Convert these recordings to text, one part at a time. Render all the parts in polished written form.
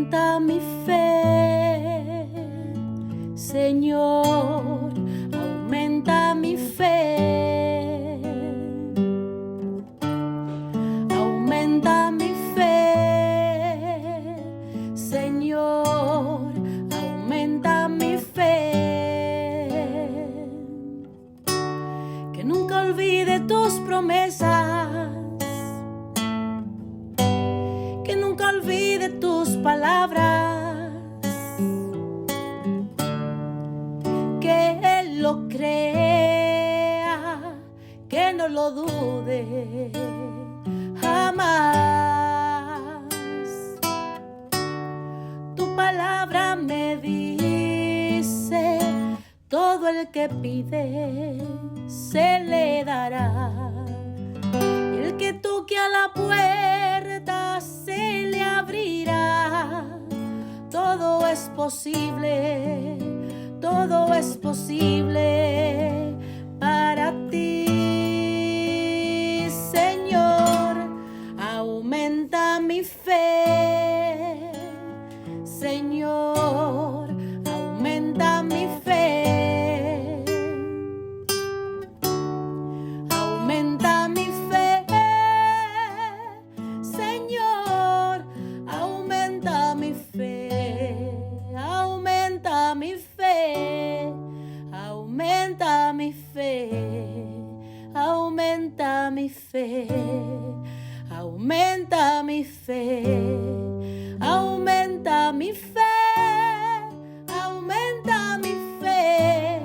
Aumenta mi fe, Señor, aumenta mi fe. Aumenta mi fe, Señor, aumenta mi fe. Que nunca olvide tus promesas, que nunca olvide tus palabras, que Él lo crea, que no lo dude jamás. Tu palabra me dice, todo el que pide se le dará, y el que toque a la puerta se le abrirá. Todo es posible, todo es posible para ti, Señor. Aumenta mi fe, Señor, aumenta mi fe. Aumenta mi fe, Señor, aumenta mi fe. Aumenta mi fe, aumenta mi fe, aumenta mi fe, aumenta mi fe, aumenta mi fe, aumenta mi fe,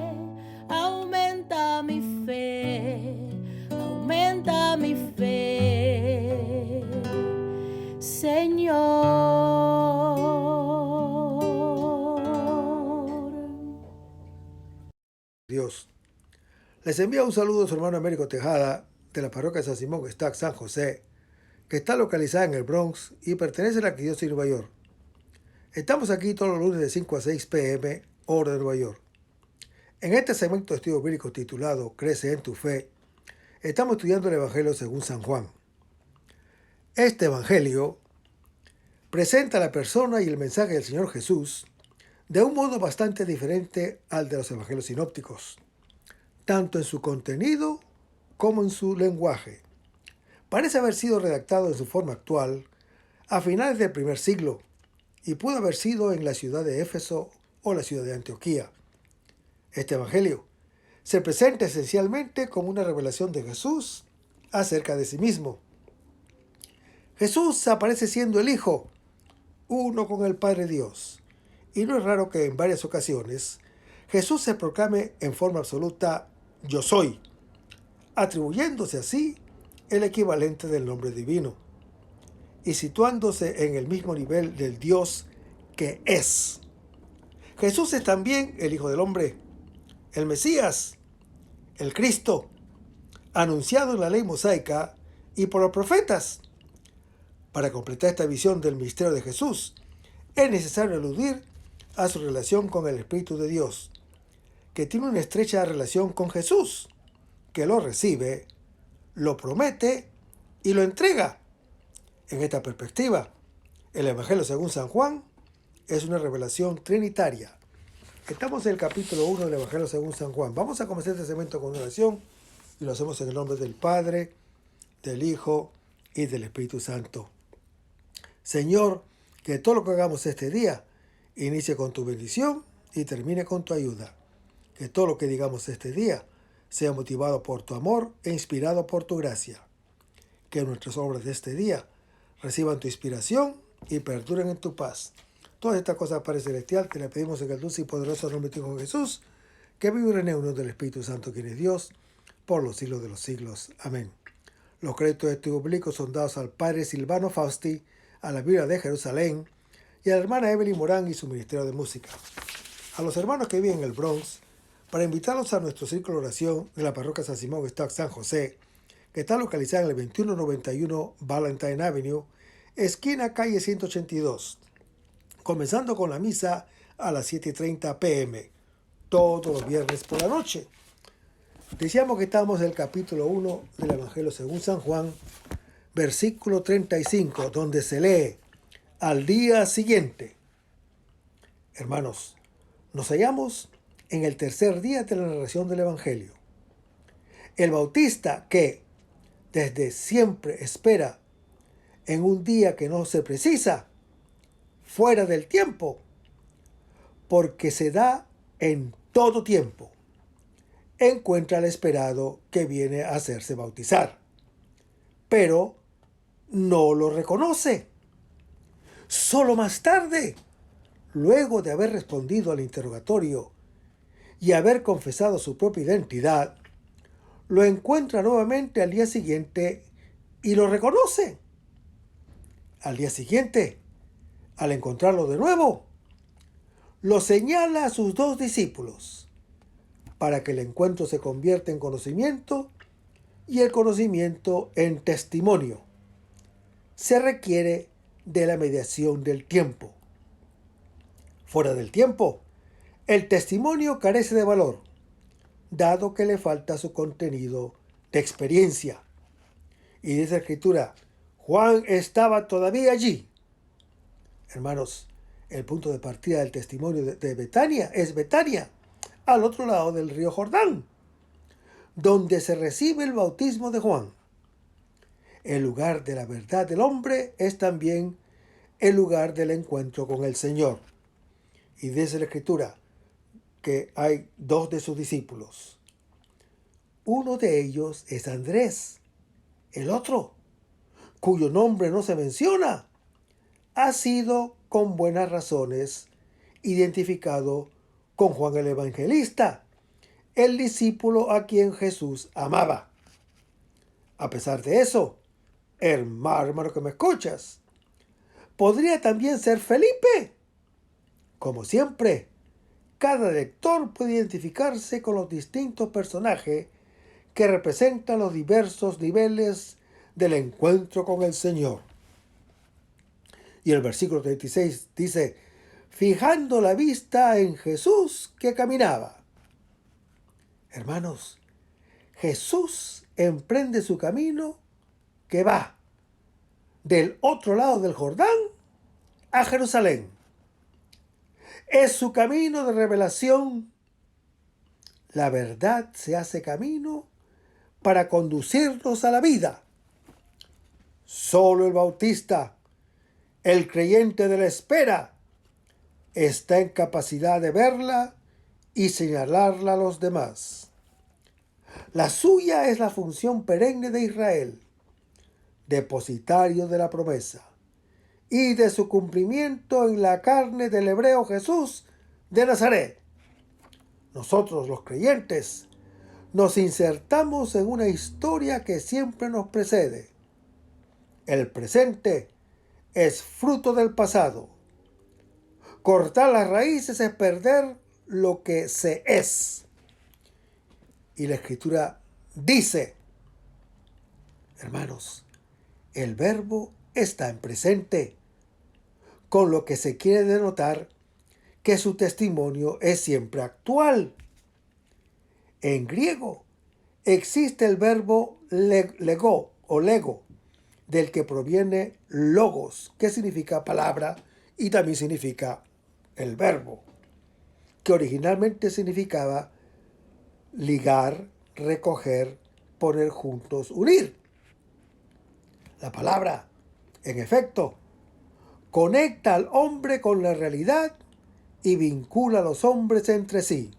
aumenta mi fe, aumenta mi fe, Señor. Dios. Les envía un saludo a su hermano Américo Tejada de la parroquia San Simón Estac San José, que está localizada en el Bronx y pertenece a la Arquidiócesis de Nueva York. Estamos aquí todos los lunes de 5 a 6 p.m. hora de Nueva York. En este segmento de estudio bíblico titulado Crece en tu fe, estamos estudiando el Evangelio según San Juan. Este Evangelio presenta la persona y el mensaje del Señor Jesús de un modo bastante diferente al de los Evangelios sinópticos, tanto en su contenido como en su lenguaje. Parece haber sido redactado en su forma actual a finales del primer siglo y pudo haber sido en la ciudad de Éfeso o la ciudad de Antioquía. Este Evangelio se presenta esencialmente como una revelación de Jesús acerca de sí mismo. Jesús aparece siendo el Hijo, uno con el Padre Dios, y no es raro que en varias ocasiones Jesús se proclame en forma absoluta «Yo soy», atribuyéndose así el equivalente del nombre divino y situándose en el mismo nivel del Dios que es. Jesús es también el Hijo del Hombre, el Mesías, el Cristo, anunciado en la ley mosaica y por los profetas. Para completar esta visión del misterio de Jesús, es necesario aludir a su relación con el Espíritu de Dios, que tiene una estrecha relación con Jesús, que lo recibe, lo promete y lo entrega. En esta perspectiva, el Evangelio según San Juan es una revelación trinitaria. Estamos en el capítulo 1 del Evangelio según San Juan. Vamos a comenzar este segmento con una oración y lo hacemos en el nombre del Padre, del Hijo y del Espíritu Santo. Señor, que todo lo que hagamos este día inicie con tu bendición y termine con tu ayuda. Que todo lo que digamos este día sea motivado por tu amor e inspirado por tu gracia. Que nuestras obras de este día reciban tu inspiración y perduren en tu paz. Todas estas cosas, Padre Celestial, te las pedimos en el dulce y poderoso nombre de tu Hijo Jesús, que vive y reina en unión del Espíritu Santo, quien es Dios, por los siglos de los siglos. Amén. Los créditos de estudio bíblico son dados al Padre Silvano Fausti, a la Biblia de Jerusalén y a la hermana Evelyn Morán y su Ministerio de Música. A los hermanos que viven en el Bronx, para invitarlos a nuestro círculo de oración de la parroquia San Simón Estac San José, que está localizada en el 2191 Valentine Avenue, esquina calle 182, comenzando con la misa a las 7:30 p.m., todos los viernes por la noche. Decíamos que estamos en el capítulo 1 del Evangelio según San Juan, versículo 35, donde se lee: al día siguiente. Hermanos, nos hallamos en el tercer día de la narración del Evangelio. El bautista que desde siempre espera en un día que no se precisa, fuera del tiempo, porque se da en todo tiempo, encuentra al esperado que viene a hacerse bautizar, pero no lo reconoce. Solo más tarde, luego de haber respondido al interrogatorio y haber confesado su propia identidad, lo encuentra nuevamente al día siguiente y lo reconoce. Al día siguiente, al encontrarlo de nuevo, lo señala a sus 2 discípulos para que el encuentro se convierta en conocimiento y el conocimiento en testimonio. Se requiere de la mediación del tiempo. Fuera del tiempo, el testimonio carece de valor, dado que le falta su contenido de experiencia. Y dice la Escritura, Juan estaba todavía allí. Hermanos, el punto de partida del testimonio de Betania es Betania, al otro lado del río Jordán, donde se recibe el bautismo de Juan. El lugar de la verdad del hombre es también el lugar del encuentro con el Señor. Y dice la Escritura que hay 2 de sus discípulos. Uno de ellos es Andrés. El otro, cuyo nombre no se menciona, ha sido con buenas razones identificado con Juan el Evangelista, el discípulo a quien Jesús amaba. A pesar de eso, hermano que me escuchas, podría también ser Felipe. Como siempre, cada lector puede identificarse con los distintos personajes que representan los diversos niveles del encuentro con el Señor. Y el versículo 36 dice, fijando la vista en Jesús que caminaba. Hermanos, Jesús emprende su camino que va del otro lado del Jordán a Jerusalén. Es su camino de revelación. La verdad se hace camino para conducirnos a la vida. Solo el bautista, el creyente de la espera, está en capacidad de verla y señalarla a los demás. La suya es la función perenne de Israel, depositario de la promesa y de su cumplimiento en la carne del hebreo Jesús de Nazaret. Nosotros, los creyentes, nos insertamos en una historia que siempre nos precede. El presente es fruto del pasado. Cortar las raíces es perder lo que se es. Y la Escritura dice, hermanos, el verbo está en presente, con lo que se quiere denotar que su testimonio es siempre actual. En griego existe el verbo lego o lego, del que proviene logos, que significa palabra y también significa el verbo, que originalmente significaba ligar, recoger, poner juntos, unir. La palabra, en efecto, conecta al hombre con la realidad y vincula a los hombres entre sí.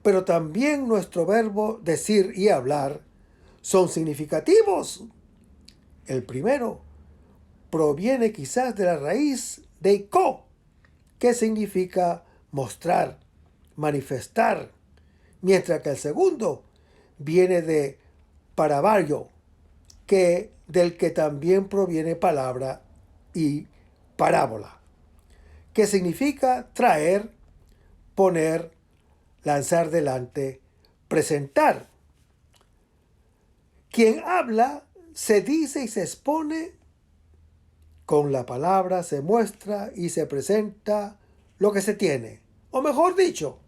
Pero también nuestro verbo decir y hablar son significativos. El primero proviene quizás de la raíz deiko, que significa mostrar, manifestar, mientras que el segundo viene de paravario, del que también proviene palabra y parábola, que significa traer, poner, lanzar delante, presentar. Quien habla se dice y se expone, con la palabra se muestra y se presenta lo que se tiene, o mejor dicho,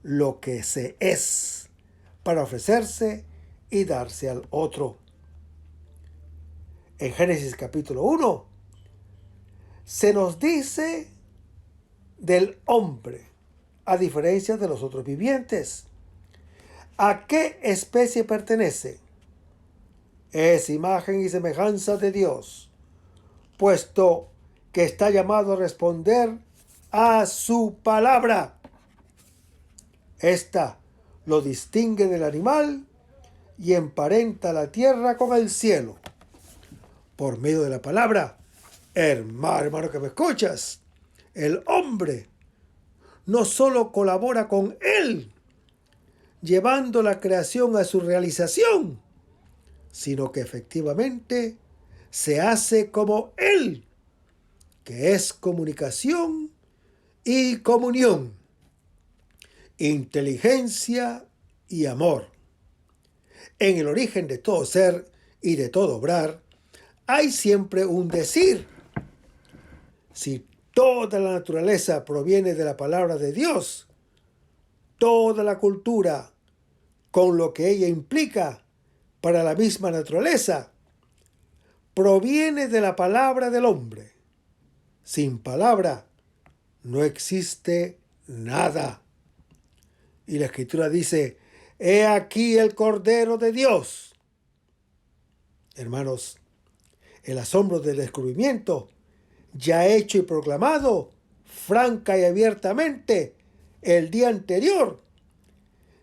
lo que se es, para ofrecerse y darse al otro. En Génesis capítulo 1, se nos dice del hombre, a diferencia de los otros vivientes. ¿A qué especie pertenece? Es imagen y semejanza de Dios, puesto que está llamado a responder a su palabra. Esta lo distingue del animal y emparenta la tierra con el cielo. Por medio de la palabra, hermano que me escuchas, el hombre no solo colabora con él, llevando la creación a su realización, sino que efectivamente se hace como él, que es comunicación y comunión, inteligencia y amor. En el origen de todo ser y de todo obrar, hay siempre un decir. Si toda la naturaleza proviene de la palabra de Dios, toda la cultura, con lo que ella implica para la misma naturaleza, proviene de la palabra del hombre. Sin palabra no existe nada. Y la Escritura dice, he aquí el Cordero de Dios. Hermanos, el asombro del descubrimiento, ya hecho y proclamado franca y abiertamente el día anterior,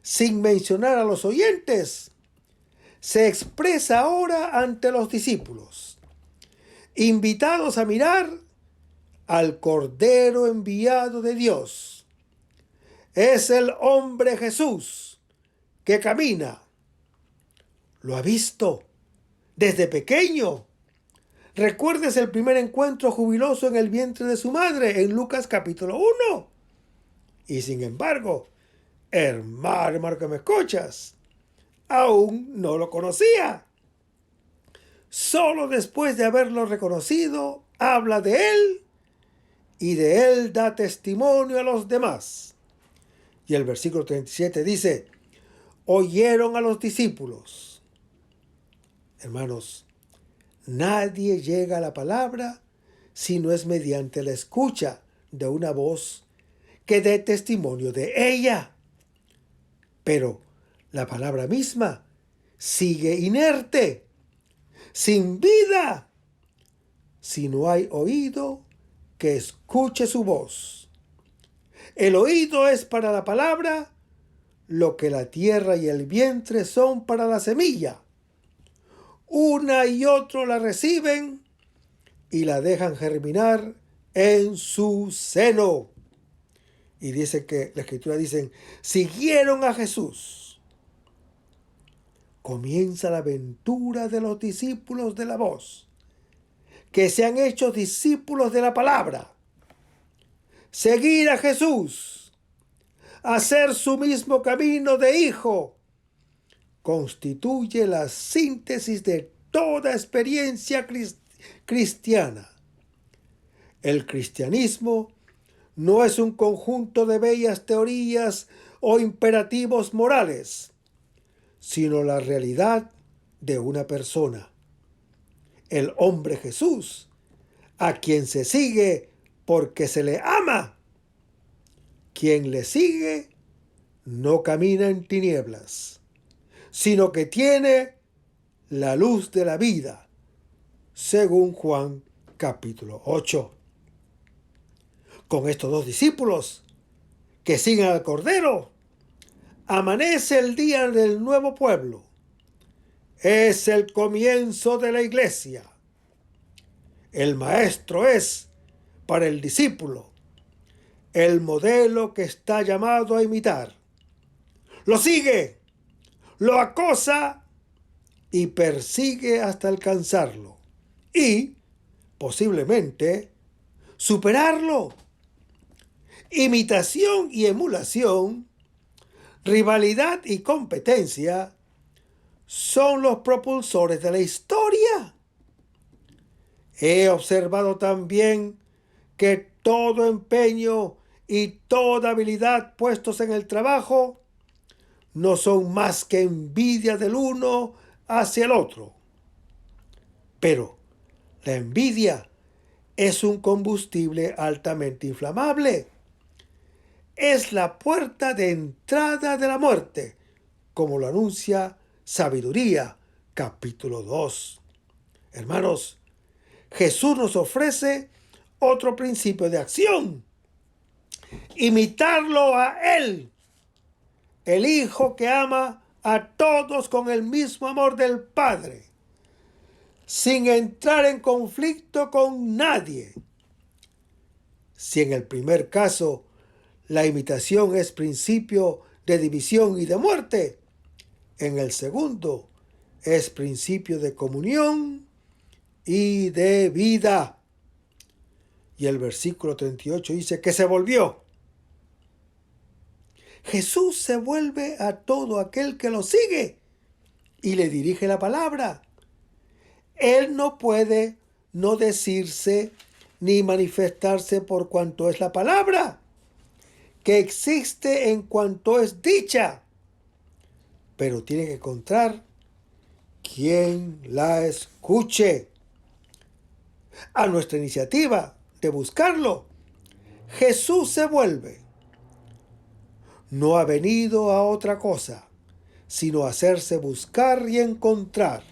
sin mencionar a los oyentes, se expresa ahora ante los discípulos, invitados a mirar al Cordero enviado de Dios. Es el hombre Jesús que camina. Lo ha visto desde pequeño. Recuerdes el primer encuentro jubiloso en el vientre de su madre en Lucas capítulo 1. Y sin embargo, hermano que me escuchas, aún no lo conocía. Solo después de haberlo reconocido, habla de él y de él da testimonio a los demás. Y el versículo 37 dice, oyeron a los discípulos. Hermanos, nadie llega a la palabra si no es mediante la escucha de una voz que dé testimonio de ella. Pero la palabra misma sigue inerte, sin vida, si no hay oído que escuche su voz. El oído es para la palabra lo que la tierra y el vientre son para la semilla. Una y otro la reciben y la dejan germinar en su seno. Y dice que la Escritura dice, siguieron a Jesús. Comienza la aventura de los discípulos de la voz, que se han hecho discípulos de la palabra. Seguir a Jesús, hacer su mismo camino de hijo, constituye la síntesis de toda experiencia cristiana. El cristianismo no es un conjunto de bellas teorías o imperativos morales, sino la realidad de una persona, el hombre Jesús, a quien se sigue porque se le ama. Quien le sigue no camina en tinieblas, sino que tiene la luz de la vida, según Juan capítulo 8. Con estos dos discípulos que siguen al Cordero, amanece el día del nuevo pueblo. Es el comienzo de la iglesia. El maestro es, para el discípulo, el modelo que está llamado a imitar. Lo sigue, lo acosa y persigue hasta alcanzarlo. Y, posiblemente, superarlo. Imitación y emulación, rivalidad y competencia son los propulsores de la historia. He observado también que todo empeño y toda habilidad puestos en el trabajo no son más que envidia del uno hacia el otro. Pero la envidia es un combustible altamente inflamable. Es la puerta de entrada de la muerte, como lo anuncia Sabiduría, capítulo 2. Hermanos, Jesús nos ofrece otro principio de acción: imitarlo a Él, el Hijo que ama a todos con el mismo amor del Padre, sin entrar en conflicto con nadie. Si en el primer caso la imitación es principio de división y de muerte, en el segundo es principio de comunión y de vida. Y el versículo 38 dice que se volvió. Jesús se vuelve a todo aquel que lo sigue y le dirige la palabra. Él no puede no decirse ni manifestarse por cuanto es la palabra, que existe en cuanto es dicha, pero tiene que encontrar quien la escuche. A nuestra iniciativa de buscarlo, Jesús se vuelve. No ha venido a otra cosa, sino a hacerse buscar y encontrar.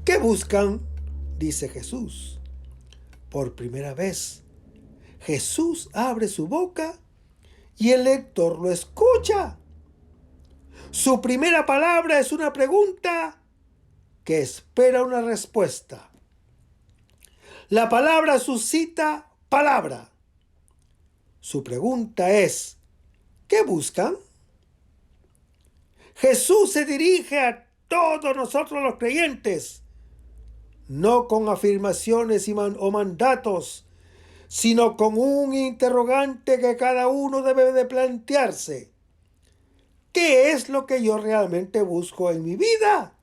¿Qué buscan?, dice Jesús. Por primera vez, Jesús abre su boca y el lector lo escucha. Su primera palabra es una pregunta que espera una respuesta. La palabra suscita palabra. Su pregunta es: ¿qué buscan? Jesús se dirige a todos nosotros los creyentes, no con afirmaciones o mandatos, sino con un interrogante que cada uno debe de plantearse. ¿Qué es lo que yo realmente busco en mi vida?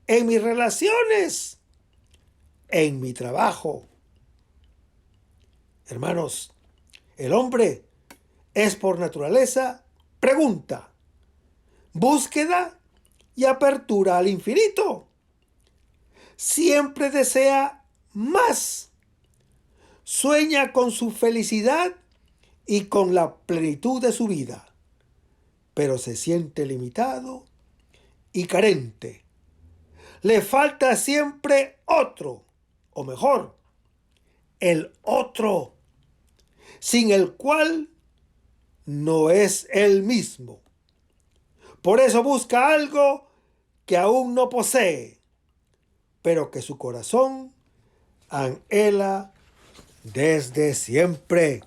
¿En mis relaciones? ¿En mi trabajo? Hermanos, el hombre es por naturaleza pregunta, búsqueda y apertura al infinito. Siempre desea más. Sueña con su felicidad y con la plenitud de su vida, pero se siente limitado y carente. Le falta siempre otro, o mejor, el otro, sin el cual no es él mismo. Por eso busca algo que aún no posee, pero que su corazón anhela desde siempre.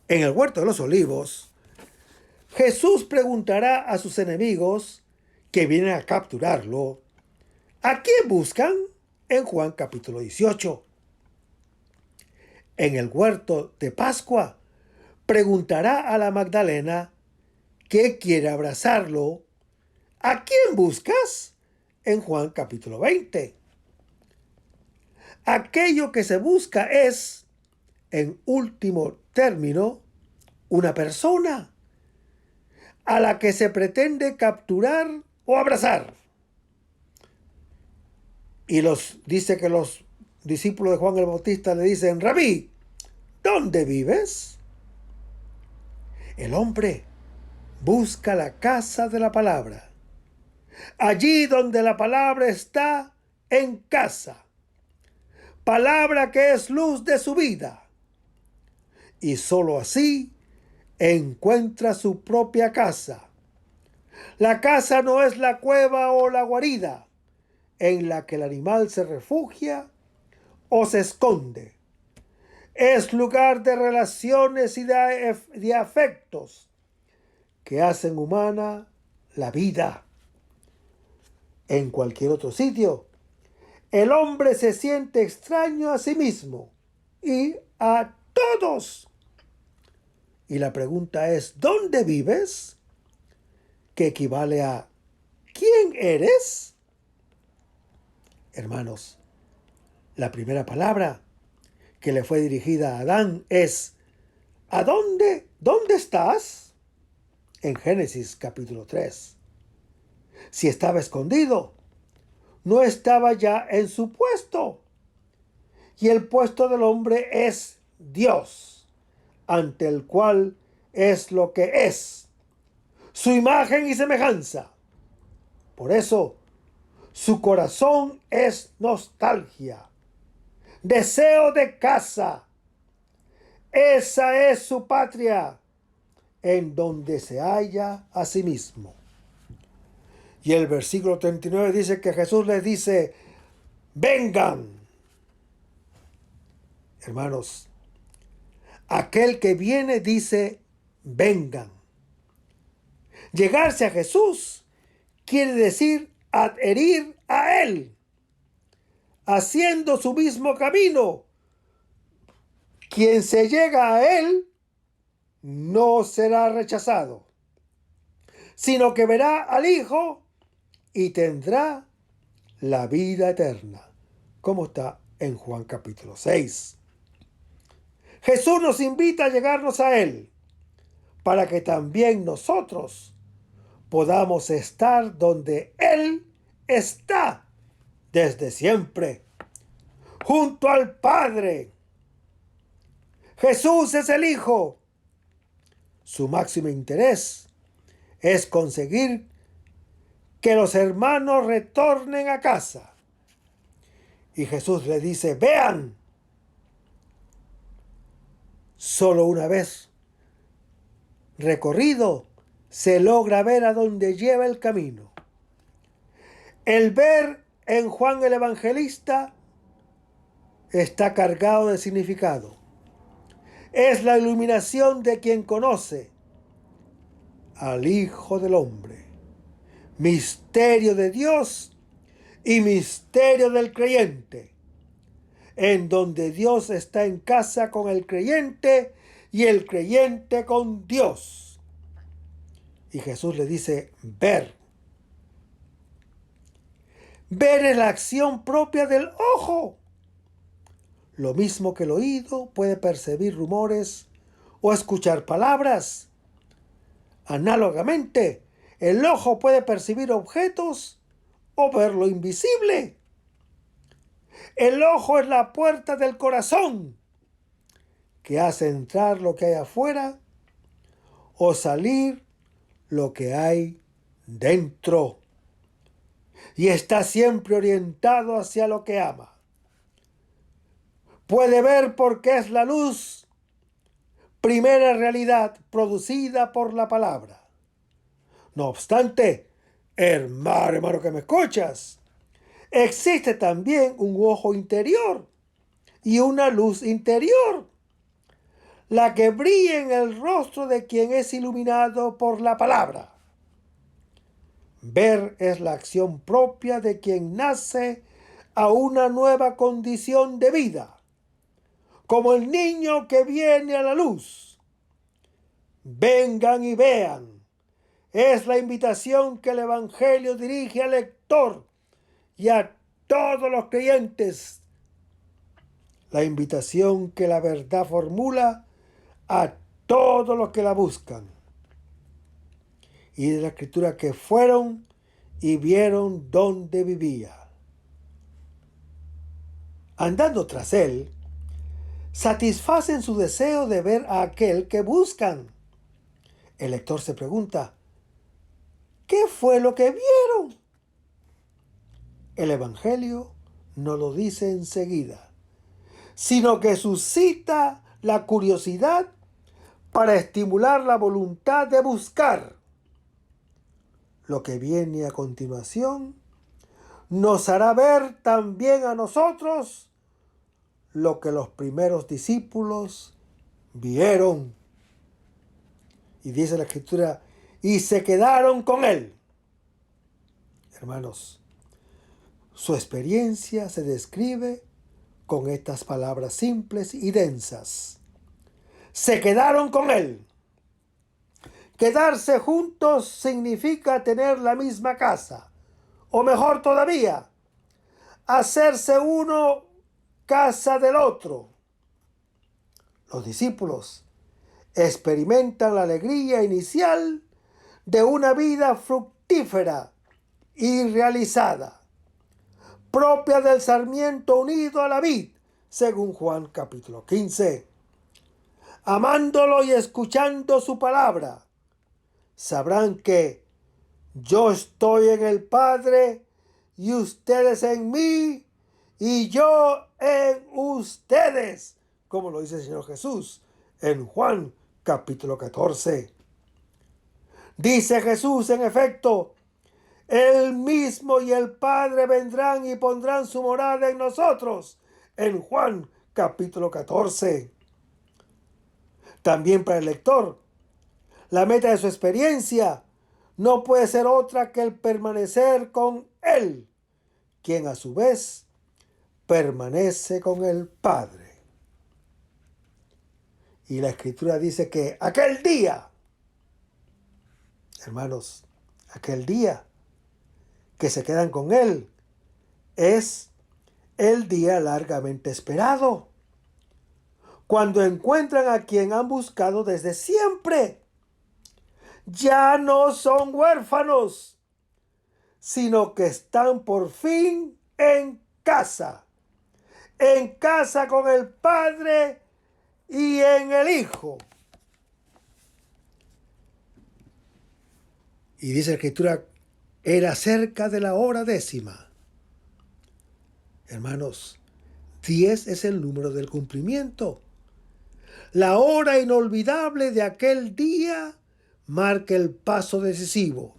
En el huerto de los olivos, Jesús preguntará a sus enemigos que vienen a capturarlo: ¿a quién buscan? En Juan capítulo 18. En el huerto de Pascua, preguntará a la Magdalena que quiere abrazarlo: ¿a quién buscas? En Juan capítulo 20. Aquello que se busca es, en último término, una persona a la que se pretende capturar o abrazar. Y dice que los discípulos de Juan el Bautista le dicen: Rabí, ¿dónde vives? El hombre busca la casa de la palabra. Allí donde la palabra está, en casa. Palabra que es luz de su vida. Y sólo así encuentra su propia casa. La casa no es la cueva o la guarida en la que el animal se refugia o se esconde. Es lugar de relaciones y de afectos que hacen humana la vida. En cualquier otro sitio, el hombre se siente extraño a sí mismo y a todos. Y la pregunta es: ¿dónde vives? Que equivale a ¿quién eres? Hermanos, la primera palabra que le fue dirigida a Adán es: ¿a dónde? ¿Dónde estás? En Génesis capítulo 3. Si estaba escondido, no estaba ya en su puesto. y el puesto del hombre es Dios, ante el cual es lo que es, su imagen y semejanza. Por eso, su corazón es nostalgia, deseo de casa. Esa es su patria, en donde se halla a sí mismo. Y el versículo 39 dice que Jesús les dice, vengan. Hermanos, aquel que viene dice, vengan. Llegarse a Jesús quiere decir adherir a Él, haciendo su mismo camino. Quien se llega a Él no será rechazado, sino que verá al Hijo y tendrá la vida eterna, como está en Juan capítulo 6. Jesús nos invita a llegarnos a Él, para que también nosotros podamos estar donde Él está desde siempre, junto al Padre. Jesús es el Hijo. Su máximo interés es conseguir que los hermanos retornen a casa. Y Jesús le dice, vean. Solo una vez recorrido se logra ver a dónde lleva el camino. El ver en Juan el Evangelista está cargado de significado. Es la iluminación de quien conoce al Hijo del Hombre. Misterio de Dios y misterio del creyente, en donde Dios está en casa con el creyente y el creyente con Dios. Y Jesús le dice, ver. Ver es la acción propia del ojo. Lo mismo que el oído puede percibir rumores o escuchar palabras. Análogamente, el ojo puede percibir objetos o ver lo invisible. El ojo es la puerta del corazón que hace entrar lo que hay afuera o salir lo que hay dentro. Y está siempre orientado hacia lo que ama. Puede ver porque es la luz, primera realidad producida por la palabra. No obstante, hermano que me escuchas, existe también un ojo interior y una luz interior, la que brilla en el rostro de quien es iluminado por la palabra. Ver es la acción propia de quien nace a una nueva condición de vida, como el niño que viene a la luz. Vengan y vean. Es la invitación que el Evangelio dirige al lector y a todos los creyentes. La invitación que la verdad formula a todos los que la buscan. Y de la Escritura que fueron y vieron dónde vivía. Andando tras él, satisfacen su deseo de ver a aquel que buscan. El lector se pregunta, ¿qué fue lo que vieron? El Evangelio no lo dice enseguida, sino que suscita la curiosidad para estimular la voluntad de buscar. Lo que viene a continuación nos hará ver también a nosotros lo que los primeros discípulos vieron. Y dice la Escritura, y se quedaron con él. Hermanos, su experiencia se describe con estas palabras simples y densas. Se quedaron con él. Quedarse juntos significa tener la misma casa, o mejor todavía, hacerse uno casa del otro. Los discípulos experimentan la alegría inicial de una vida fructífera y realizada, propia del sarmiento unido a la vid, según Juan capítulo 15. Amándolo y escuchando su palabra, sabrán que yo estoy en el Padre y ustedes en mí y yo en ustedes, como lo dice el Señor Jesús en Juan capítulo 14. Dice Jesús, en efecto, Él mismo y el Padre vendrán y pondrán su morada en nosotros, en Juan capítulo 14. También para el lector, la meta de su experiencia no puede ser otra que el permanecer con Él, quien a su vez permanece con el Padre. Y la Escritura dice que aquel día, hermanos, aquel día que se quedan con Él es el día largamente esperado, cuando encuentran a quien han buscado desde siempre. Ya no son huérfanos, sino que están por fin en casa con el Padre y en el Hijo. Y dice la Escritura, era cerca de la hora 10. Hermanos, 10 es el número del cumplimiento. La hora inolvidable de aquel día marca el paso decisivo.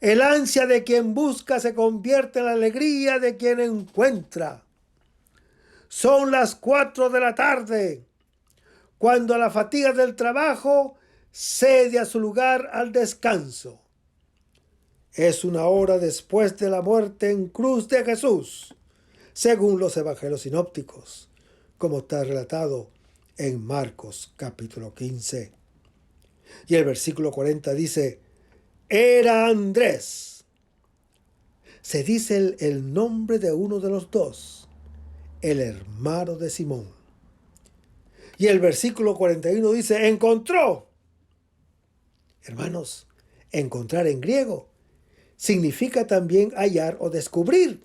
El ansia de quien busca se convierte en la alegría de quien encuentra. Son las 4 de la tarde, cuando la fatiga del trabajo cede a su lugar al descanso. Es una hora después de la muerte en cruz de Jesús, según los evangelios sinópticos, como está relatado en Marcos capítulo 15. Y el versículo 40 dice, era Andrés. Se dice el nombre de uno de los dos, el hermano de Simón. Y el versículo 41 dice, encontró. Hermanos, encontrar en griego significa también hallar o descubrir.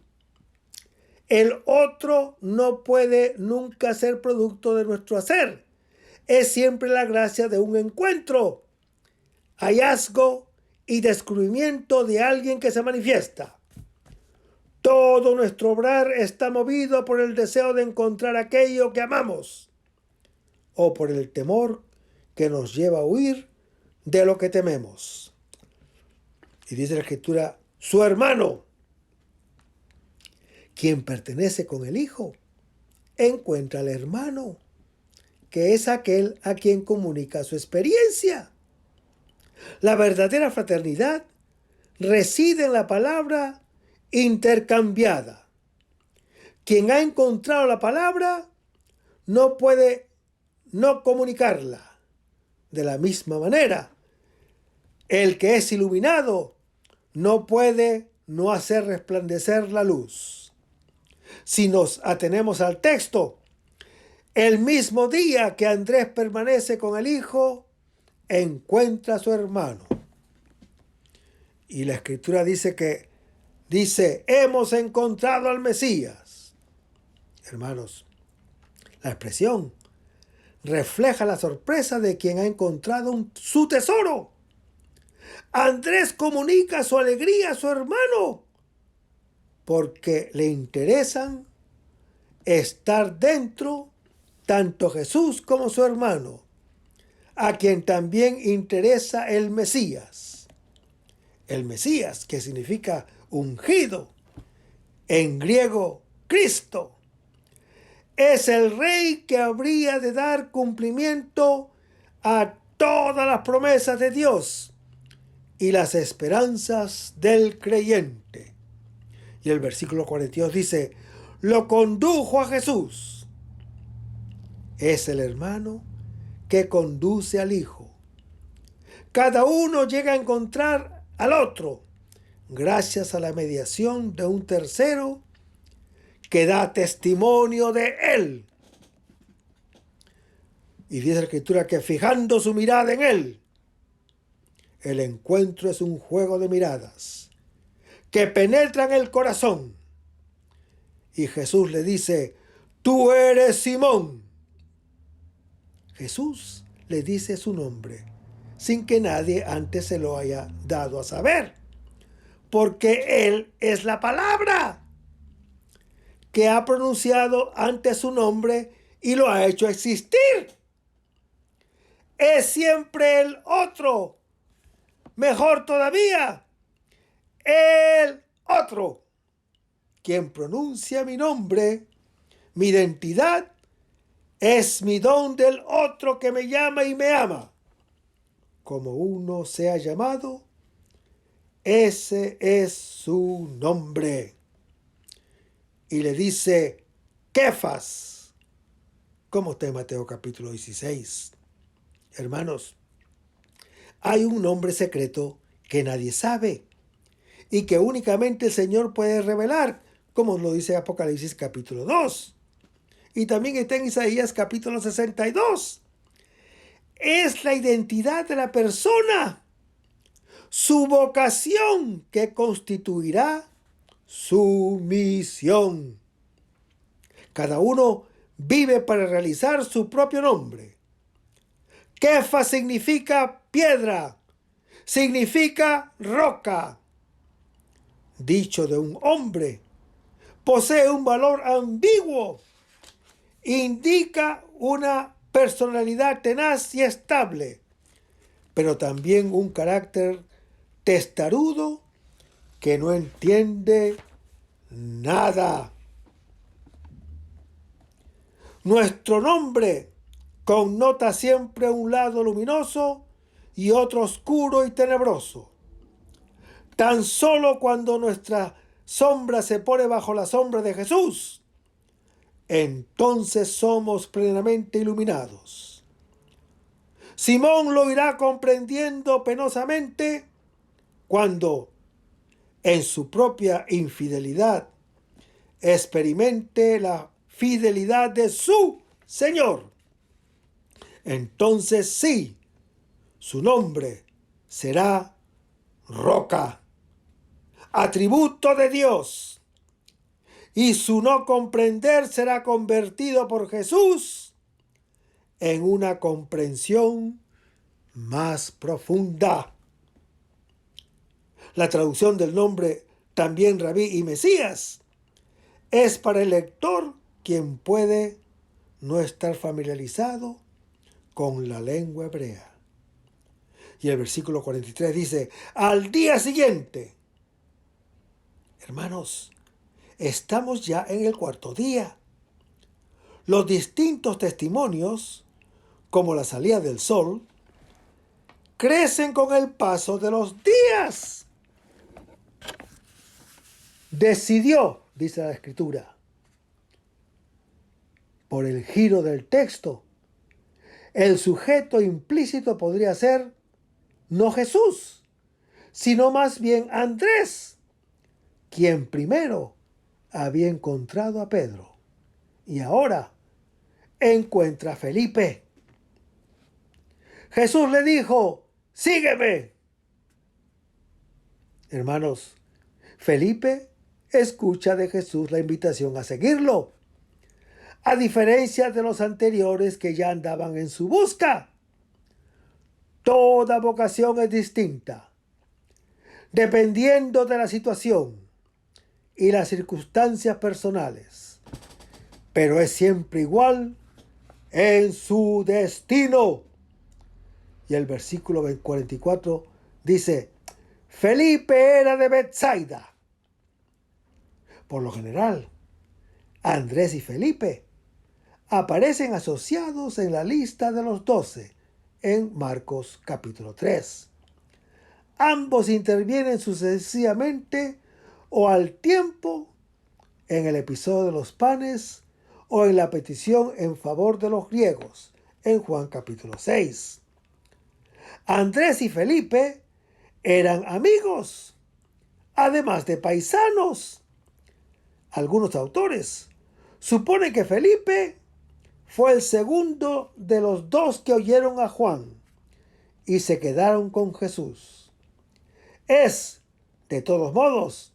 El otro no puede nunca ser producto de nuestro hacer. Es siempre la gracia de un encuentro, hallazgo y descubrimiento de alguien que se manifiesta. Todo nuestro obrar está movido por el deseo de encontrar aquello que amamos o por el temor que nos lleva a huir de lo que tememos. Y dice la Escritura, su hermano, quien pertenece con el Hijo, encuentra al hermano, que es aquel a quien comunica su experiencia. La verdadera fraternidad reside en la palabra intercambiada. Quien ha encontrado la palabra no puede no comunicarla. De la misma manera, el que es iluminado no puede no hacer resplandecer la luz. Si nos atenemos al texto, el mismo día que Andrés permanece con el Hijo, encuentra a su hermano. Y la Escritura dice, hemos encontrado al Mesías. Hermanos, la expresión refleja la sorpresa de quien ha encontrado su tesoro. Andrés comunica su alegría a su hermano porque le interesan estar dentro tanto Jesús como su hermano, a quien también interesa el Mesías. El Mesías, que significa ungido, en griego Cristo, es el rey que habría de dar cumplimiento a todas las promesas de Dios y las esperanzas del creyente. Y el versículo 42 dice, lo condujo a Jesús. Es el hermano que conduce al Hijo. Cada uno llega a encontrar al otro gracias a la mediación de un tercero que da testimonio de él. Y dice la Escritura que fijando su mirada en él, el encuentro es un juego de miradas que penetran el corazón. Y Jesús le dice, tú eres Simón. Jesús le dice su nombre, sin que nadie antes se lo haya dado a saber, porque Él es la palabra que ha pronunciado antes su nombre y lo ha hecho existir. Es siempre el otro, mejor todavía, el otro, quien pronuncia mi nombre, mi identidad, es mi don del otro que me llama y me ama. Como uno sea llamado, ese es su nombre. Y le dice, Kefas, como está en Mateo capítulo 16. Hermanos, hay un nombre secreto que nadie sabe y que únicamente el Señor puede revelar, como lo dice Apocalipsis capítulo 2. Y también está en Isaías capítulo 62. Es la identidad de la persona, su vocación que constituirá su misión. Cada uno vive para realizar su propio nombre. Kefa significa piedra, significa roca. Dicho de un hombre, posee un valor ambiguo, indica una personalidad tenaz y estable, pero también un carácter testarudo que no entiende nada. Nuestro nombre connota siempre un lado luminoso y otro oscuro y tenebroso. Tan solo cuando nuestra sombra se pone bajo la sombra de Jesús, entonces somos plenamente iluminados. Simón lo irá comprendiendo penosamente cuando, en su propia infidelidad, experimente la fidelidad de su Señor. Entonces sí, su nombre será roca, atributo de Dios, y su no comprender será convertido por Jesús en una comprensión más profunda. La traducción del nombre también Rabí y Mesías es para el lector quien puede no estar familiarizado con la lengua hebrea. Y el versículo 43 dice, al día siguiente. Hermanos, estamos ya en el cuarto día. Los distintos testimonios, como la salida del sol, crecen con el paso de los días. Decidió, dice la Escritura, por el giro del texto, el sujeto implícito podría ser no Jesús, sino más bien Andrés, quien primero había encontrado a Pedro y ahora encuentra a Felipe. Jesús le dijo, sígueme. Hermanos, Felipe escucha de Jesús la invitación a seguirlo, a diferencia de los anteriores que ya andaban en su busca. Toda vocación es distinta, dependiendo de la situación y las circunstancias personales, pero es siempre igual en su destino. Y el versículo 44 dice, Felipe era de Betsaida. Por lo general, Andrés y Felipe aparecen asociados en la lista de los 12 en Marcos capítulo 3. Ambos intervienen sucesivamente o al tiempo en el episodio de los panes o en la petición en favor de los griegos en Juan capítulo 6. Andrés y Felipe eran amigos, además de paisanos. Algunos autores suponen que Felipe fue el segundo de los dos que oyeron a Juan y se quedaron con Jesús. Es, de todos modos,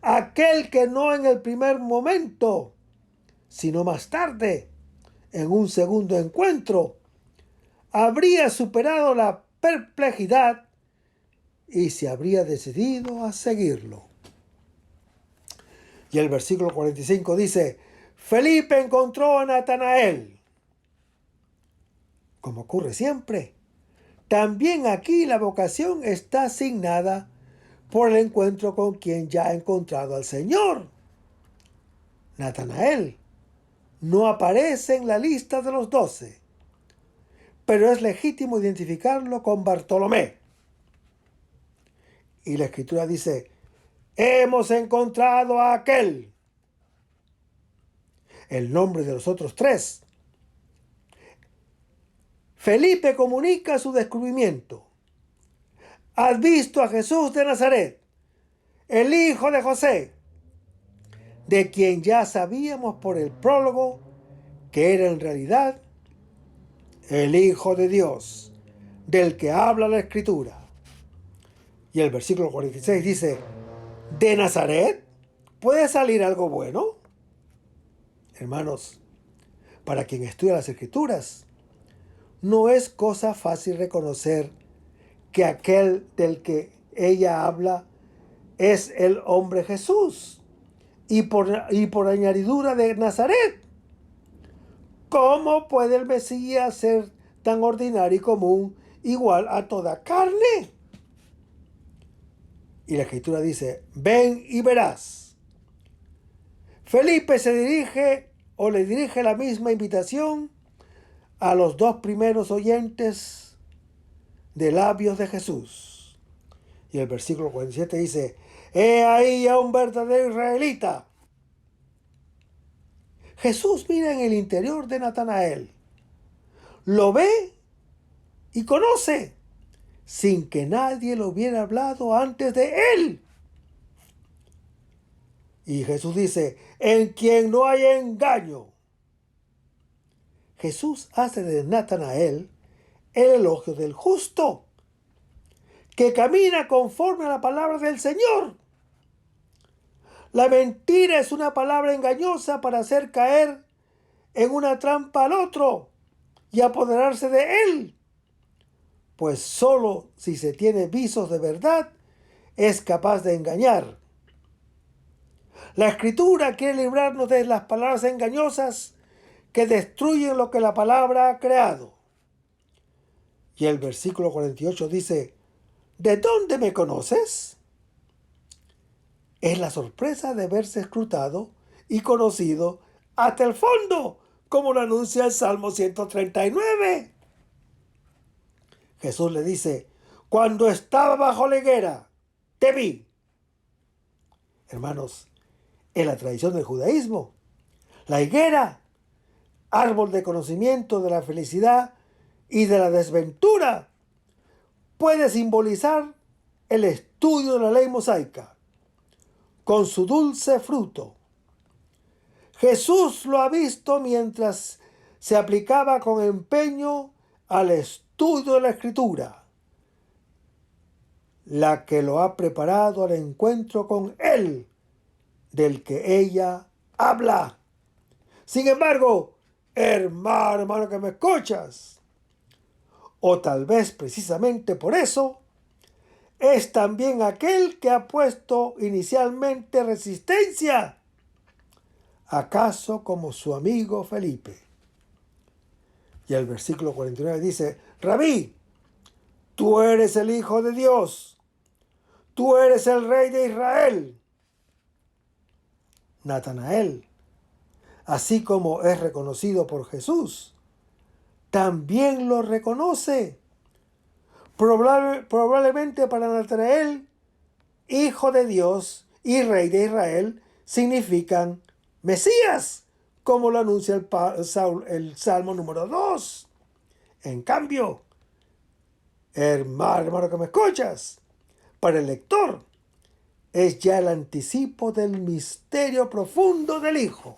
aquel que no en el primer momento sino más tarde, en un segundo encuentro, habría superado la perplejidad y se habría decidido a seguirlo. Y el versículo 45 dice, Felipe encontró a Natanael. Como ocurre siempre, también aquí la vocación está asignada por el encuentro con quien ya ha encontrado al Señor. Natanael no aparece en la lista de los 12, pero es legítimo identificarlo con Bartolomé. Y la Escritura dice, hemos encontrado a aquel. El nombre de los otros 3. Felipe comunica su descubrimiento. Has visto a Jesús de Nazaret, el hijo de José, de quien ya sabíamos por el prólogo que era en realidad el Hijo de Dios, del que habla la Escritura. Y el versículo 46 dice, ¿de Nazaret puede salir algo bueno? Hermanos, para quien estudia las Escrituras, no es cosa fácil reconocer que aquel del que ella habla es el hombre Jesús y por añadidura de Nazaret. ¿Cómo puede el Mesías ser tan ordinario y común, igual a toda carne? Y la Escritura dice, ven y verás. Felipe le dirige la misma invitación a los 2 primeros oyentes de labios de Jesús. Y el versículo 47 dice, he ahí a un verdadero israelita. Jesús mira en el interior de Natanael, lo ve y conoce, sin que nadie lo hubiera hablado antes de él. Y Jesús dice, en quien no hay engaño. Jesús hace de Natanael el elogio del justo, que camina conforme a la palabra del Señor. La mentira es una palabra engañosa para hacer caer en una trampa al otro y apoderarse de él, pues solo si se tiene visos de verdad es capaz de engañar. La Escritura quiere librarnos de las palabras engañosas que destruyen lo que la palabra ha creado. Y el versículo 48 dice, ¿de dónde me conoces? Es la sorpresa de verse escrutado y conocido hasta el fondo, como lo anuncia el Salmo 139. Jesús le dice, cuando estaba bajo la higuera, te vi. Hermanos, en la tradición del judaísmo, la higuera, árbol de conocimiento de la felicidad y de la desventura, puede simbolizar el estudio de la ley mosaica, con su dulce fruto. Jesús lo ha visto mientras se aplicaba con empeño al estudio de la Escritura, la que lo ha preparado al encuentro con Él, del que ella habla. Sin embargo, hermano que me escuchas, o tal vez precisamente por eso, es también aquel que ha puesto inicialmente resistencia, acaso como su amigo Felipe. Y el versículo 49 dice, Rabí, tú eres el Hijo de Dios, tú eres el Rey de Israel. Natanael, así como es reconocido por Jesús, también lo reconoce. Probablemente para Natanael, Hijo de Dios y Rey de Israel significan Mesías, como lo anuncia el Salmo número 2. En cambio, hermano que me escuchas, para el lector es ya el anticipo del misterio profundo del Hijo.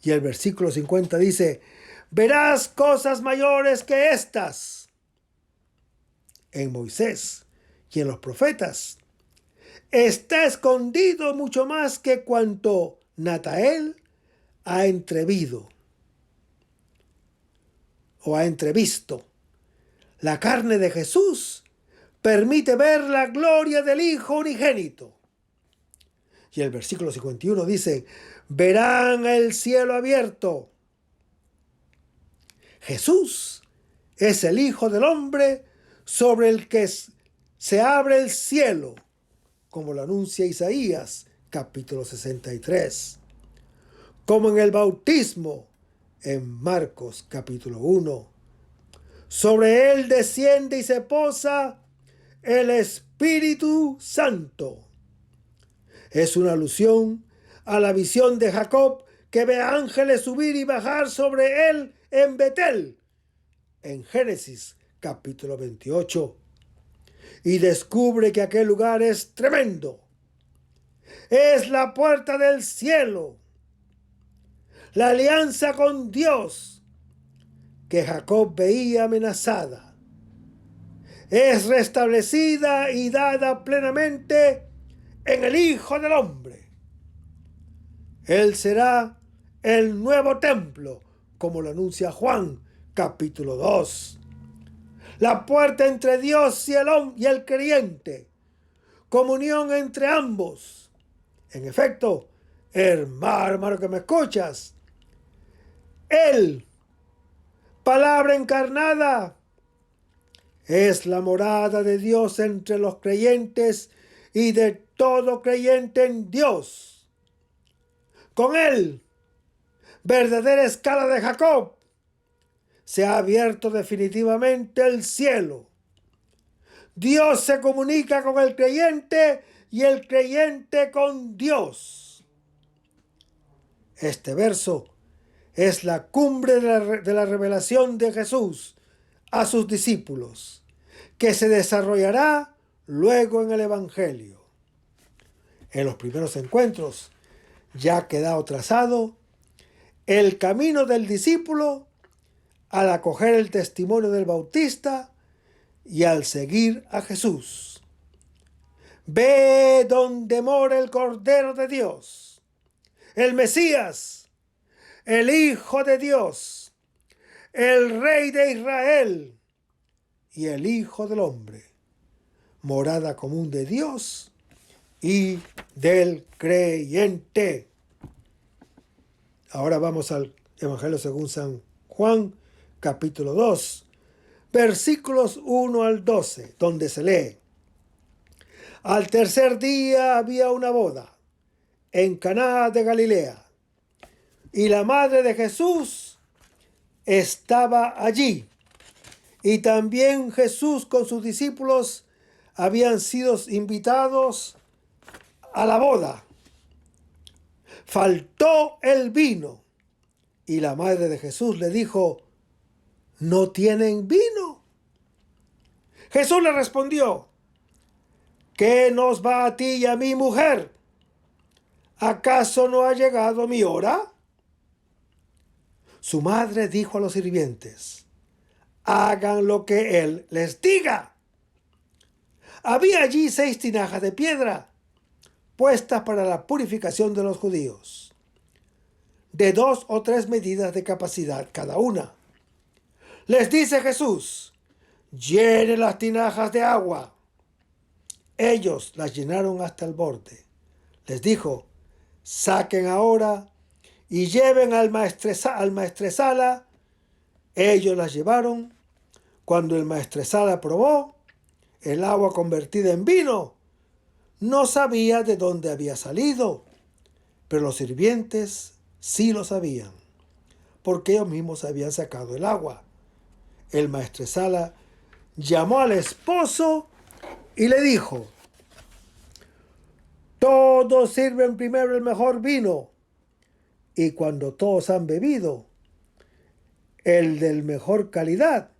Y el versículo 50 dice, verás cosas mayores que estas. En Moisés y en los profetas está escondido mucho más que cuanto Natanael ha entrevisto la carne de Jesús, permite ver la gloria del Hijo unigénito. Y el versículo 51 dice, verán el cielo abierto. Jesús es el Hijo del Hombre sobre el que se abre el cielo, como lo anuncia Isaías, capítulo 63. Como en el bautismo, en Marcos, capítulo 1. Sobre él desciende y se posa el Espíritu Santo. Es una alusión a la visión de Jacob, que ve ángeles subir y bajar sobre él en Betel, en Génesis capítulo 28, y descubre que aquel lugar es tremendo. Es la puerta del cielo, la alianza con Dios que Jacob veía amenazada. Es restablecida y dada plenamente en el Hijo del Hombre. Él será el nuevo templo, como lo anuncia Juan, capítulo 2. La puerta entre Dios y el creyente. Comunión entre ambos. En efecto, hermano que me escuchas, Él, palabra encarnada, es la morada de Dios entre los creyentes y de todo creyente en Dios. Con Él, verdadera escala de Jacob, se ha abierto definitivamente el cielo. Dios se comunica con el creyente y el creyente con Dios. Este verso es la cumbre de la revelación de Jesús a sus discípulos, que se desarrollará luego en el Evangelio. En los primeros encuentros ya ha quedado trazado el camino del discípulo al acoger el testimonio del Bautista y al seguir a Jesús. Ve donde mora el Cordero de Dios, el Mesías, el Hijo de Dios, el Rey de Israel y el Hijo del Hombre, morada común de Dios y del creyente. Ahora vamos al Evangelio según San Juan, capítulo 2, versículos 1 al 12, donde se lee: Al tercer día había una boda en Caná de Galilea, y la madre de Jesús estaba allí. Y también Jesús con sus discípulos habían sido invitados a la boda. Faltó el vino, y la madre de Jesús le dijo: ¿no tienen vino? Jesús le respondió: ¿qué nos va a ti y a mi mujer? ¿Acaso no ha llegado mi hora? Su madre dijo a los sirvientes: hagan lo que él les diga. Había allí 6 tinajas de piedra, puestas para la purificación de los judíos, de 2 o 3 medidas de capacidad cada una. Les dice Jesús: llenen las tinajas de agua. Ellos las llenaron hasta el borde. Les dijo: saquen ahora y lleven al maestresala. Ellos las llevaron. Cuando el maestresala probó el agua convertida en vino, no sabía de dónde había salido, pero los sirvientes sí lo sabían, porque ellos mismos habían sacado el agua. El maestresala llamó al esposo y le dijo: todos sirven primero el mejor vino, y cuando todos han bebido el de mejor calidad,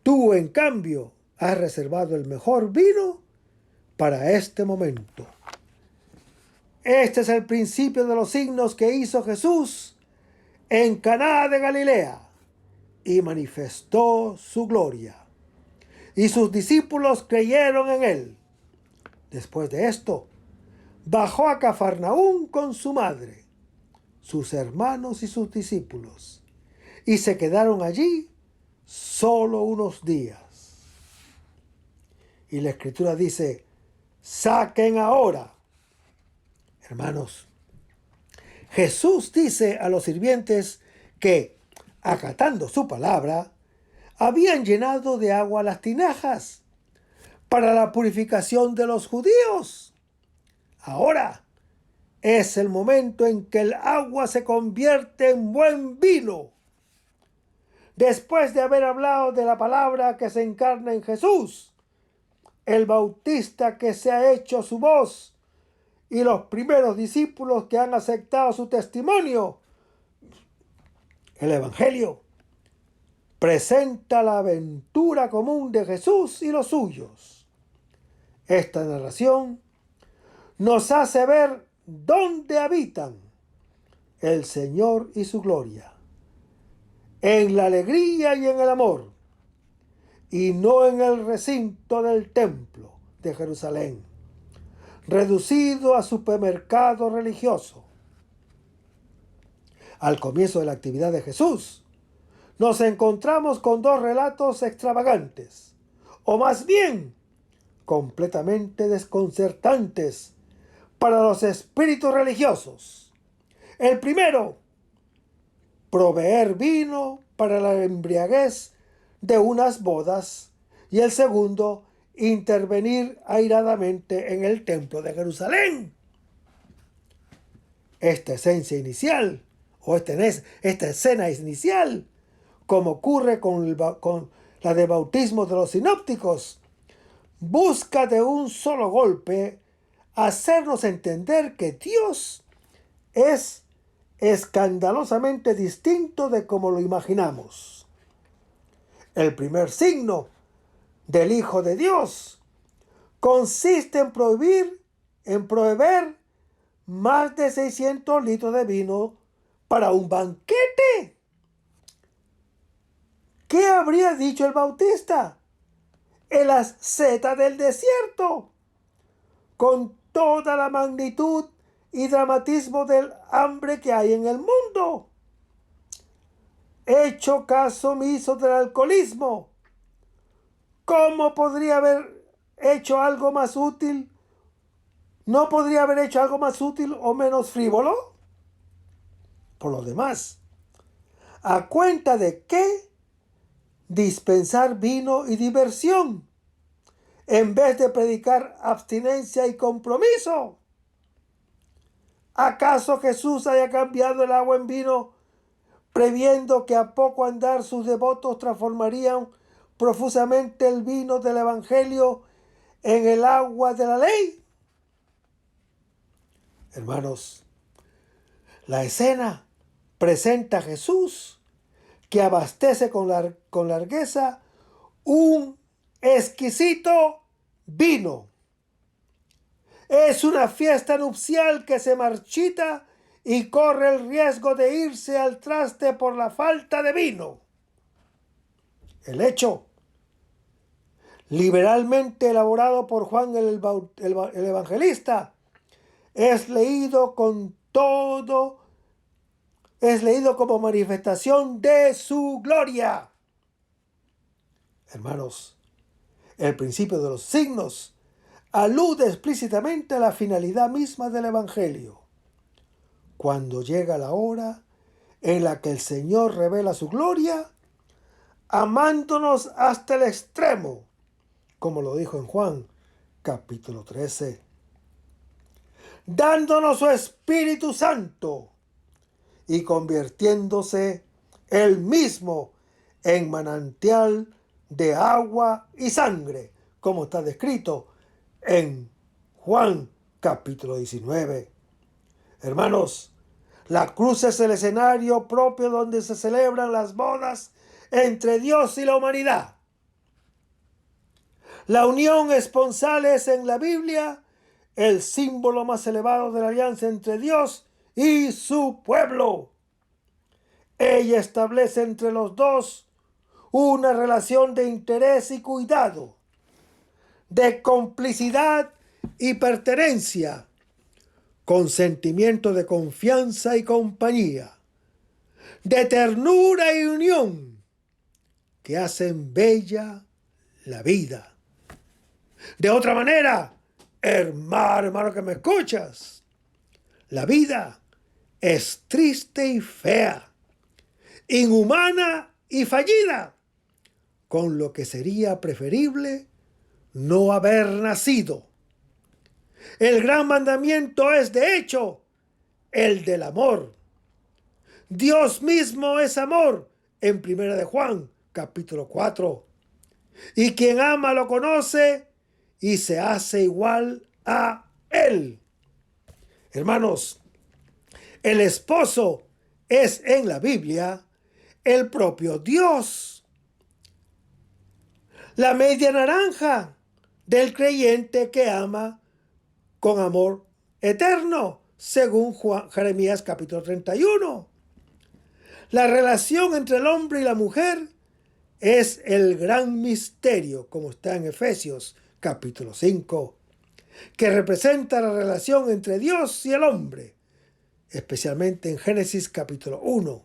tú en cambio has reservado el mejor vino para este momento. Este es el principio de los signos que hizo Jesús en Caná de Galilea, y manifestó su gloria, y sus discípulos creyeron en él. Después de esto, bajó a Cafarnaúm con su madre. sus hermanos y sus discípulos, y se quedaron allí solo unos días. Y la Escritura dice, saquen ahora. Hermanos, Jesús dice a los sirvientes que, acatando su palabra, habían llenado de agua las tinajas para la purificación de los judíos. Ahora es el momento en que el agua se convierte en buen vino. Después de haber hablado de la palabra que se encarna en Jesús, el Bautista que se ha hecho su voz y los primeros discípulos que han aceptado su testimonio, el Evangelio presenta la aventura común de Jesús y los suyos. Esta narración nos hace ver dónde habitan el Señor y su gloria, en la alegría y en el amor, y no en el recinto del templo de Jerusalén, reducido a supermercado religioso. Al comienzo de la actividad de Jesús, nos encontramos con dos relatos extravagantes, o más bien, completamente desconcertantes para los espíritus religiosos. El primero, proveer vino para la embriaguez de unas bodas, y el segundo, intervenir airadamente en el templo de Jerusalén. Esta esencia inicial, o esta escena inicial, como ocurre con la de bautismo de los sinópticos, busca de un solo golpe hacernos entender que Dios es escandalosamente distinto de como lo imaginamos. El primer signo del Hijo de Dios consiste en proveer más de 600 litros de vino para un banquete. ¿Qué habría dicho el Bautista? El asceta del desierto, con toda la magnitud y dramatismo del hambre que hay en el mundo. Hecho caso omiso del alcoholismo. ¿Cómo podría haber hecho algo más útil? ¿No podría haber hecho algo más útil o menos frívolo? Por lo demás, ¿a cuenta de qué dispensar vino y diversión en vez de predicar abstinencia y compromiso? ¿Acaso Jesús haya cambiado el agua en vino, previendo que a poco andar sus devotos transformarían profusamente el vino del Evangelio en el agua de la ley? Hermanos, la escena presenta a Jesús que abastece con largueza un exquisito vino. Es una fiesta nupcial que se marchita y corre el riesgo de irse al traste por la falta de vino. El hecho, liberalmente elaborado por Juan el Evangelista, es leído como manifestación de su gloria. Hermanos, el principio de los signos alude explícitamente a la finalidad misma del Evangelio. Cuando llega la hora en la que el Señor revela su gloria, amándonos hasta el extremo, como lo dijo en Juan, capítulo 13, dándonos su Espíritu Santo y convirtiéndose él mismo en manantial de agua y sangre, como está descrito en Juan capítulo 19. Hermanos, la cruz es el escenario propio donde se celebran las bodas entre Dios y la humanidad. La unión esponsal es en la Biblia el símbolo más elevado de la alianza entre Dios y su pueblo. Ella establece entre los dos una relación de interés y cuidado, de complicidad y pertenencia, con sentimiento de confianza y compañía, de ternura y unión, que hacen bella la vida. De otra manera, hermano que me escuchas, la vida es triste y fea, inhumana y fallida, con lo que sería preferible no haber nacido. El gran mandamiento es, de hecho, el del amor. Dios mismo es amor, en 1 de Juan, capítulo 4. Y quien ama lo conoce y se hace igual a él. Hermanos, el esposo es en la Biblia el propio Dios. La media naranja del creyente que ama con amor eterno, según Jeremías capítulo 31. La relación entre el hombre y la mujer es el gran misterio, como está en Efesios capítulo 5, que representa la relación entre Dios y el hombre, especialmente en Génesis capítulo 1.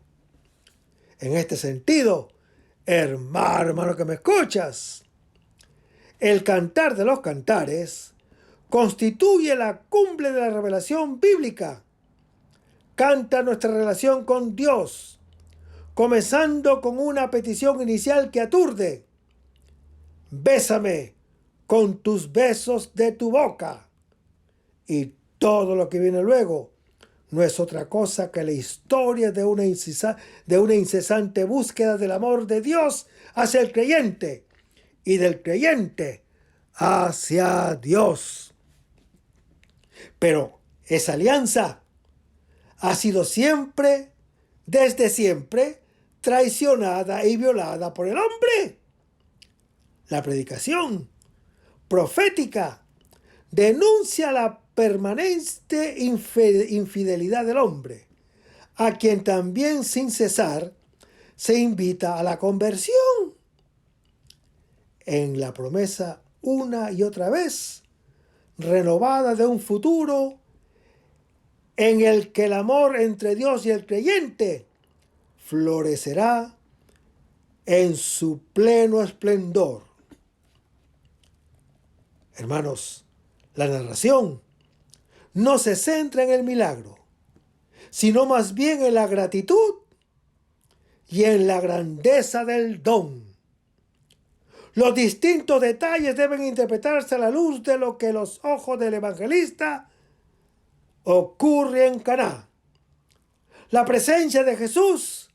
En este sentido, hermano que me escuchas, el Cantar de los Cantares constituye la cumbre de la revelación bíblica. Canta nuestra relación con Dios, comenzando con una petición inicial que aturde. Bésame con tus besos de tu boca. Y todo lo que viene luego no es otra cosa que la historia de una incesante búsqueda del amor de Dios hacia el creyente y del creyente hacia Dios. Pero esa alianza ha sido siempre, desde siempre, traicionada y violada por el hombre. La predicación profética denuncia la permanente infidelidad del hombre, a quien también sin cesar se invita a la conversión. En la promesa una y otra vez renovada de un futuro en el que el amor entre Dios y el creyente florecerá en su pleno esplendor. Hermanos, la narración no se centra en el milagro, sino más bien en la gratitud y en la grandeza del don. Los distintos detalles deben interpretarse a la luz de lo que los ojos del evangelista ocurre en Caná. La presencia de Jesús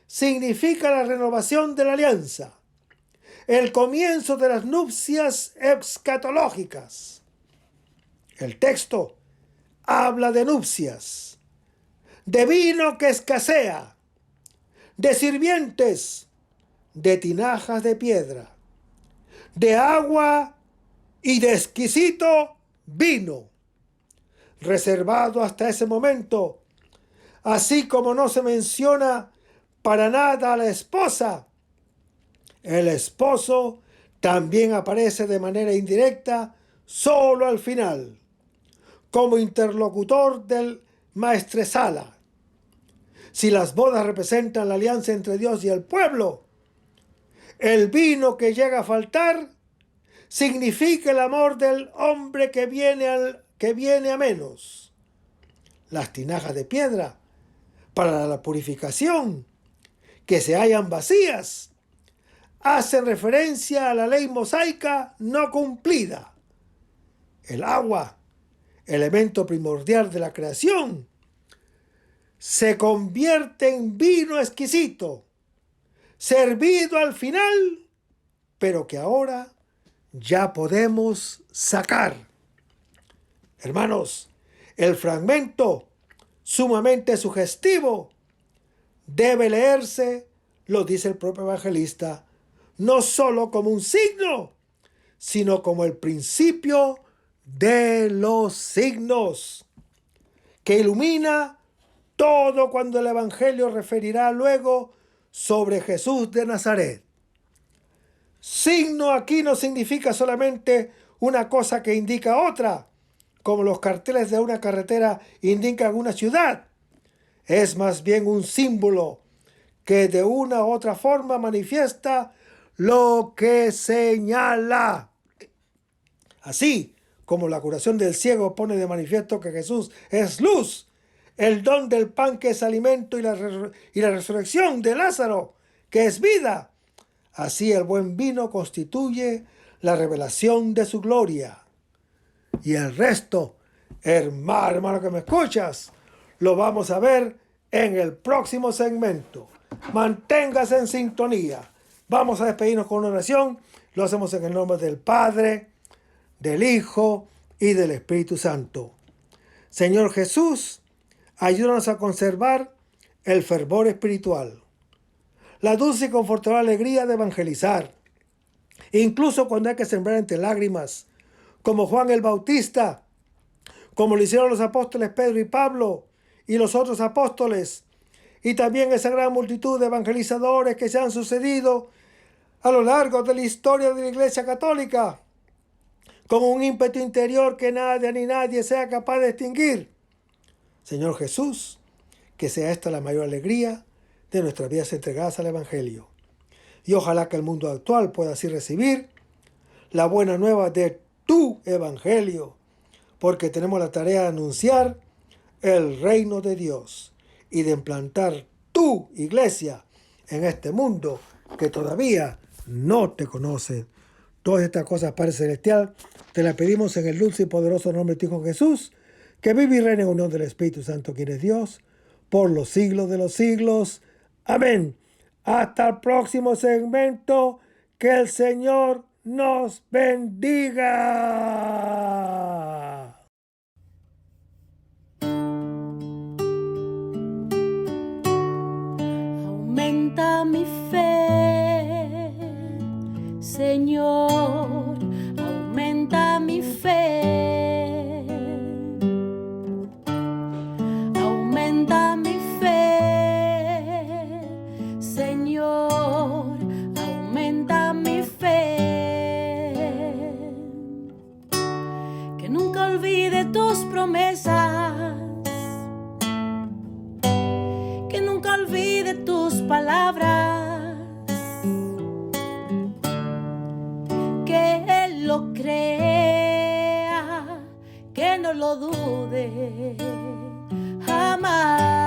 significa la renovación de la alianza, el comienzo de las nupcias escatológicas. El texto habla de nupcias, de vino que escasea, de sirvientes, de tinajas de piedra, de agua y de exquisito vino, reservado hasta ese momento, así como no se menciona para nada a la esposa. El esposo también aparece de manera indirecta solo al final, como interlocutor del maestresala. Si las bodas representan la alianza entre Dios y el pueblo, el vino que llega a faltar significa el amor del hombre que viene a menos. Las tinajas de piedra para la purificación, que se hallan vacías, hacen referencia a la ley mosaica no cumplida. El agua, elemento primordial de la creación, se convierte en vino exquisito, servido al final, pero que ahora ya podemos sacar. Hermanos, el fragmento sumamente sugestivo debe leerse, lo dice el propio evangelista, no solo como un signo, sino como el principio de los signos, que ilumina todo cuando el Evangelio referirá luego sobre Jesús de Nazaret. Signo aquí no significa solamente una cosa que indica otra, como los carteles de una carretera indican una ciudad. Es más bien un símbolo que de una u otra forma manifiesta lo que señala. Así como la curación del ciego pone de manifiesto que Jesús es luz, el don del pan que es alimento y la resurrección de Lázaro que es vida, así el buen vino constituye la revelación de su gloria. Y el resto, hermano que me escuchas, lo vamos a ver en el próximo segmento. Manténgase en sintonía. Vamos a despedirnos con una oración. Lo hacemos en el nombre del Padre, del Hijo y del Espíritu Santo. Señor Jesús, ayúdanos a conservar el fervor espiritual, la dulce y confortadora alegría de evangelizar, incluso cuando hay que sembrar entre lágrimas, como Juan el Bautista, como lo hicieron los apóstoles Pedro y Pablo y los otros apóstoles, y también esa gran multitud de evangelizadores que se han sucedido a lo largo de la historia de la Iglesia Católica, con un ímpetu interior que nadie ni nadie sea capaz de extinguir. Señor Jesús, que sea esta la mayor alegría de nuestras vidas entregadas al Evangelio. Y ojalá que el mundo actual pueda así recibir la buena nueva de tu Evangelio, porque tenemos la tarea de anunciar el reino de Dios y de implantar tu iglesia en este mundo que todavía no te conoce. Todas estas cosas, Padre Celestial, te las pedimos en el dulce y poderoso nombre de tu Hijo Jesús, que vive y reina en unión del Espíritu Santo, quien es Dios, por los siglos de los siglos. Amén. Hasta el próximo segmento. Que el Señor nos bendiga. Aumenta mi fe, Señor, aumenta mi fe. Aumenta mi fe, Señor, aumenta mi fe. Que nunca olvide tus promesas, que nunca olvide tus palabras, que Él lo crea, que no lo dude jamás.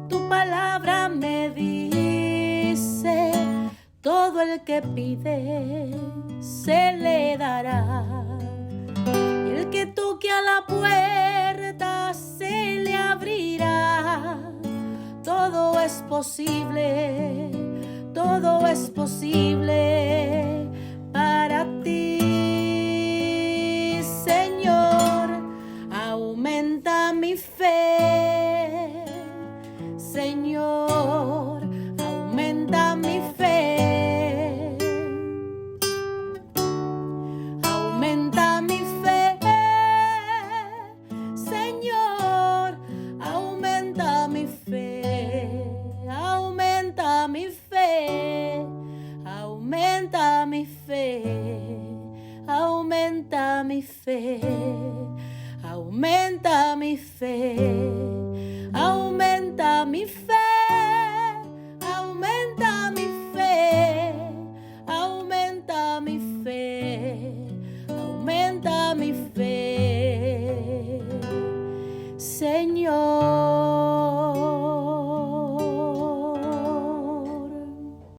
Tu palabra me dice, todo el que pide se le dará, y el que toque a la puerta se le abrirá. Todo es posible, todo es posible para ti, Señor. Aumenta mi fe, Señor, aumenta mi fe. Aumenta mi fe, Señor, aumenta mi fe. Aumenta mi fe, aumenta mi fe, aumenta mi fe, aumenta mi fe, aumenta mi fe, aumenta mi fe, aumenta mi fe, aumenta mi fe, Señor.